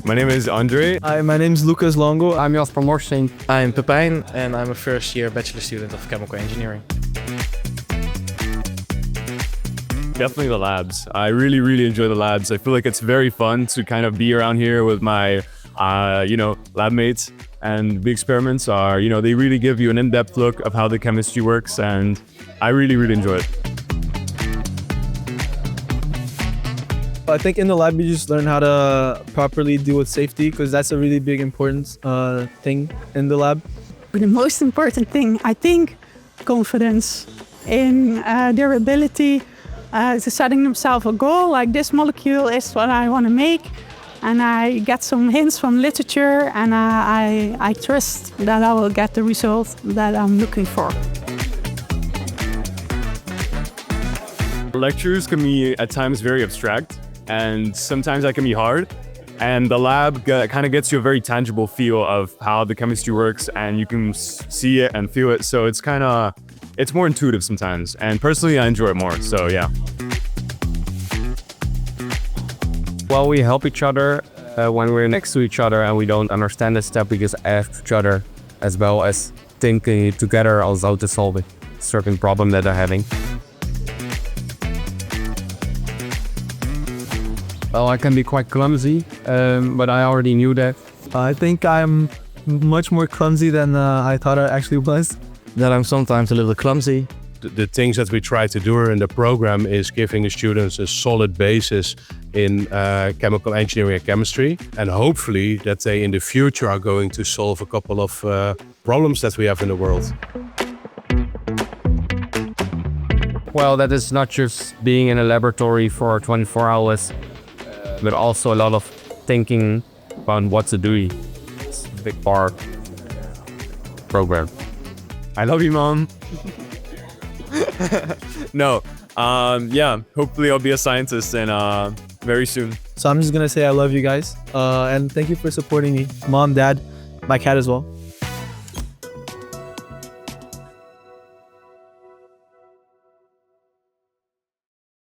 My name is Andre. Hi, my name is Lucas Longo. I'm Jos van Morsing. I'm Pepijn and I'm a first year bachelor student of chemical engineering. Definitely the labs. I really enjoy the labs. I feel like it's very fun to kind of be around here with my, lab mates. And the experiments are, they really give you an in-depth look of how the chemistry works, and I really enjoy it. I think in the lab you just learn how to properly deal with safety, because that's a really big important thing in the lab. The most important thing, I think, confidence in their ability to setting themselves a goal, like this molecule is what I want to make. And I get some hints from literature, and I trust that I will get the result that I'm looking for. Lectures can be at times very abstract, and sometimes that can be hard. And the lab kind of gets you a very tangible feel of how the chemistry works, and you can see it and feel it. So it's more intuitive sometimes. And personally, I enjoy it more. So yeah. Well, we help each other when we're next to each other and we don't understand the step, we just ask each other, as well as thinking together on how to solve a certain problem that they're having. Well, I can be quite clumsy, but I already knew that. I think I'm much more clumsy than I thought I actually was. That I'm sometimes a little clumsy. The things that we try to do in the program is giving the students a solid basis in chemical engineering and chemistry, and hopefully that they in the future are going to solve a couple of problems that we have in the world. Well, that is not just being in a laboratory for 24 hours, but also a lot of thinking about what to do. It's a big part program. I love you, Mom. No, hopefully I'll be a scientist and very soon. So I'm just gonna say I love you guys, and thank you for supporting me. Mom, Dad, my cat as well.